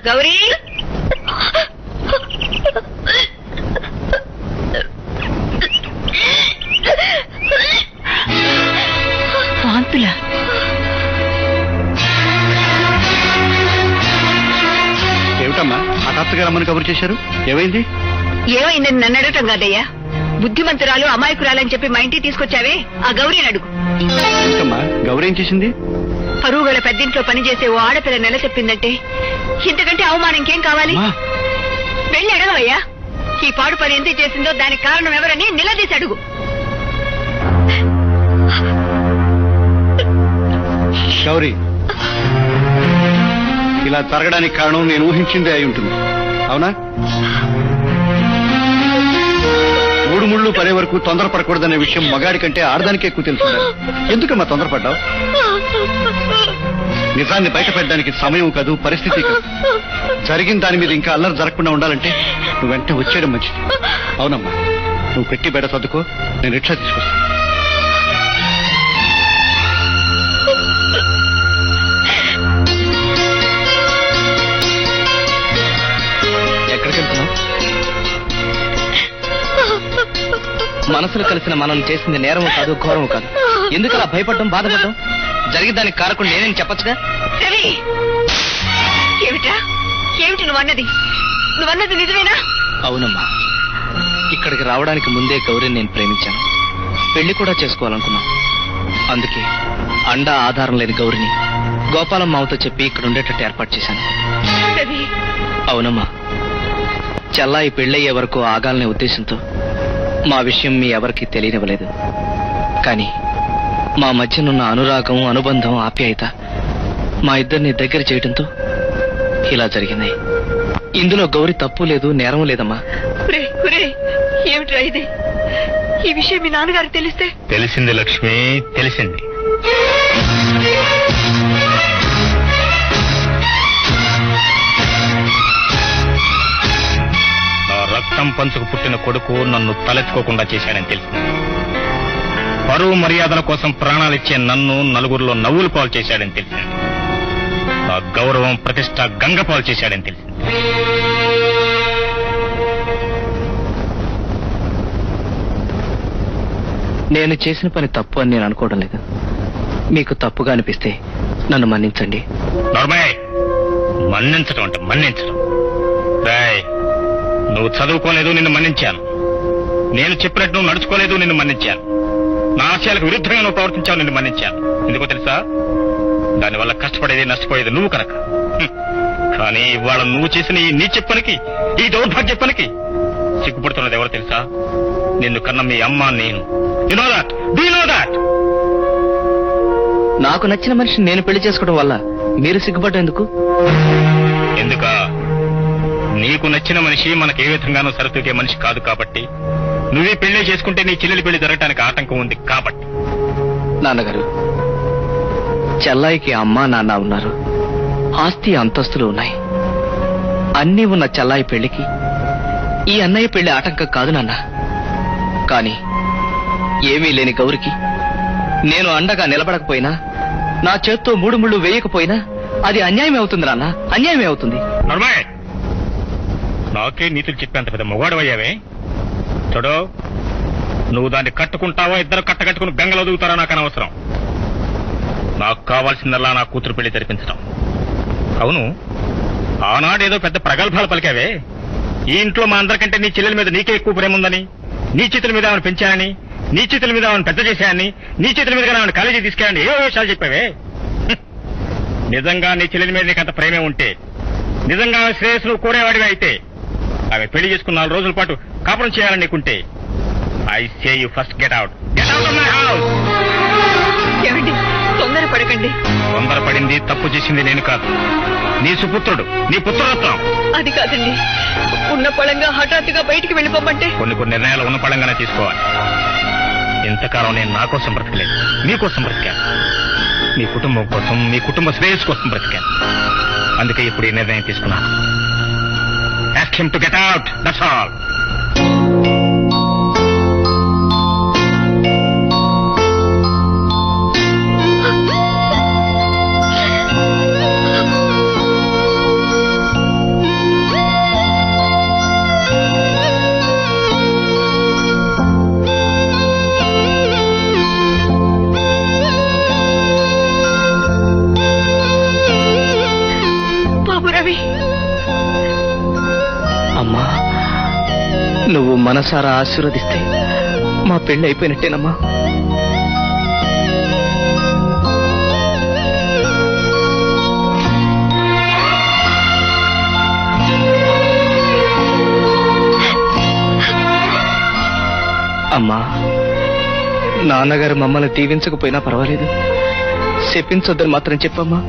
గౌరీ వాంతులా? ఏమిటమ్మా హఠాత్తుగా రమ్మని కబురు చేశారు? ఏమైంది? ఏమైందని నన్ను అడగటం కాదయ్యా. బుద్ధిమంతురాలు అమాయకురాలని చెప్పి మా ఇంటికి తీసుకొచ్చావే ఆ గౌరీని అడుగు. ఏంటమ్మా గౌరీ ఏం చేసింది? పరుగుల పెద్దింట్లో పనిచేసే ఓ ఆడపిల్ల నెల చెప్పిందంటే ఇంతకంటే అవమానం ఇంకేం కావాలి? వెళ్ళి అడగవయ్యా. ఈ పాడు పని ఎందుకు చేసిందో దానికి కారణం ఎవరని నిలదీసి అడుగు. గౌరీ, ఇలా జరగడానికి కారణం నేను ఊహించిందే అయి ఉంటుంది, అవునా? మూడు ముళ్ళు పడే వరకు తొందరపడకూడదనే విషయం మగాడి కంటే ఆడదానికి ఎక్కువ తెలుసు. ఎందుకమ్మా తొందరపడ్డావు? నిజాన్ని బయటపెట్టడానికి సమయం కాదు, పరిస్థితి కాదు. జరిగిన దాని మీద ఇంకా అల్లరి జరగకుండా ఉండాలంటే నువ్వు వెంటనే వచ్చేయడం మంచిది. అవునమ్మా, నువ్వు పెట్టి బయట సర్దుకో, నేను రిక్షా తీసుకొస్తాను. ఎక్కడికి వెళ్తున్నావు? మనసులు కలిసిన మనం చేసింది నేరము కాదు, ఘోరము కాదు. ఎందుకు అలా భయపడడం, బాధపడడం? జరిగి దానికి కారకుండా నేనేం చెప్పచ్చుగా? రవి, ఏమిటా? ఏమిటి నువ్వన్నది నిజమేనా? అవునమ్మా, ఇక్కడికి రావడానికి ముందే గౌరీని నేను ప్రేమించాను, పెళ్లి కూడా చేసుకోవాలనుకున్నాను. అందుకే అండా ఆధారం లేని గౌరిని గోపాలం మావతో చెప్పి ఇక్కడ ఉండేటట్టు ఏర్పాటు చేశాను. రవి, అవునమ్మా, చెల్లాయి పెళ్ళయ్యే వరకు ఆగాలనే ఉద్దేశంతో మా విషయం మీ ఎవరికీ తెలియనివ్వలేదు. కానీ మా మధ్యనున్న అనురాగం, అనుబంధం, ఆప్యాయత మా ఇద్దరిని దగ్గర చేయడంతో ఇలా జరిగింది. ఇందులో గౌరి తప్పు లేదు, నేరం లేదమ్మా. ఏమిట్రా ఇది? ఈ విషయం మీ నాన్నగారికి తెలిస్తే? తెలిసింది లక్ష్మి, తెలిసింది. నా రక్తం పంచుకు పుట్టిన కొడుకు నన్ను తలెత్తుకోకుండా చేశాడని తెలిసింది. పరువు మర్యాదల కోసం ప్రాణాలిచ్చే నన్ను నలుగురిలో నవ్వులు పాలు చేశాడని తెలిసింది. నా గౌరవం, ప్రతిష్ట గంగపాలు చేశాడని తెలిసింది. నేను చేసిన పని తప్పు అని నేను అనుకోవడం లేదు. మీకు తప్పుగా అనిపిస్తే నన్ను మన్నించండి. నర్మయ్, మన్నించడం అంటే మన్నించడం. నువ్వు చదువుకోలేదు, నిన్ను మన్నించాను. నేను చెప్పినట్టు నువ్వు నడుచుకోలేదు, నిన్ను మన్నించాను. నా ఆశయాలకు విరుద్ధంగా నువ్వు ప్రవర్తించావు, నిన్ను మన్నించాను. ఎందుకో తెలుసా? దానివల్ల కష్టపడేది, నష్టపోయేది నువ్వు కనుక. కానీ ఇవాళ నువ్వు చేసిన ఈ నీచ పనికి, ఈ దౌర్భాగ్య పనికి సిగ్గుపడుతున్నది ఎవరో తెలుసా? నిన్ను కన్న మీ అమ్మ, నేను. You know that? Do you know that? నాకు నచ్చిన మనిషిని నేను పెళ్లి చేసుకోవడం వల్ల మీరు సిగ్గుపడ్డం ఎందుకు? ఎందుక? నీకు నచ్చిన మనిషి మనకు ఏ విధంగానూ సరితూగే మనిషి కాదు కాబట్టి. నువ్వే పెళ్లి చేసుకుంటే నీ చెల్లెలి పెళ్లి జరగటానికి ఆటంకం ఉంది కాబట్టి. నాన్నగారు, చెల్లాయికి అమ్మా నాన్న ఉన్నారు, ఆస్తి అంతస్తులు ఉన్నాయి. అన్నీ ఉన్న చెల్లాయి పెళ్లికి ఈ అన్నయ్య పెళ్లి ఆటంకం కాదు నాన్న. కానీ ఏమీ లేని గౌరికి నేను అండగా నిలబడకపోయినా, నా చేత్తో మూడు ముళ్ళు వేయకపోయినా అది అన్యాయమే అవుతుంది నాన్న, అన్యాయమే అవుతుంది. నర్మయ్, నాకే నీతులు చెప్పేంత పెద్ద మొగాడవయ్యావే. చూడు, నువ్వు దాన్ని కట్టుకుంటావో ఇద్దరు కట్టకట్టుకుని గంగలో దిగుతారో నాకు అనవసరం. నాకు కావాల్సిందల్లా నా కూతురు పెళ్లి జరిపించడం. అవును, ఆనాడేదో పెద్ద ప్రగల్భాలు పలికావే. ఈ ఇంట్లో మా అందరికంటే నీ చెల్లెల మీద నీకే ఎక్కువ ప్రేమ ఉందని, నీ చేతుల మీద ఆమెను పెంచానని, నీ చేతుల మీద ఆమెను పెద్ద చేశానని, నీ చేతుల మీద ఆమెను కాలేజీ తీసుకెళ్ళని ఏవో విషయాలు చెప్పావే. నిజంగా నీ చెల్లెల మీద నీకంత ప్రేమే ఉంటే, నిజంగా ఆమె శ్రేయస్సును కోరేవాడివి అయితే, ఆమె పెళ్లి చేసుకున్న 4 రోజుల పాటు కాపురం చేయాలని నీకుంటే, I say you first get out. Get out of my house. ఏమండి, తొందరపడకండి. తొందరపడింది, తప్పు చేసింది నేను కాదు, నీ సుపుత్రుడు, నీ పుత్రరత్నం. అది కాదండి, ఉన్న పళంగా హఠాత్తుగా బయటికి వెళ్ళిపోమంటే? కొన్ని నిర్ణయాలు ఉన్న పళంగానే తీసుకోవాలి. ఇంతకాలం నేను నా కోసం బ్రతకలేదు, మీకోసం బ్రతికాను. మీ కుటుంబం కోసం, మీ కుటుంబ శ్రేయస్సు కోసం బ్రతికాను. అందుకే ఇప్పుడు ఈ నిర్ణయం తీసుకున్నాను. Ask him to get out, that's all. మనసారా ఆశీర్వదిస్తే మా పెళ్లి అయిపోయినట్టేనమ్మా. అమ్మా, నాన్నగారు మమ్మల్ని దీవించకపోయినా పర్వాలేదు, శపించొద్దని మాత్రం చెప్పమ్మా.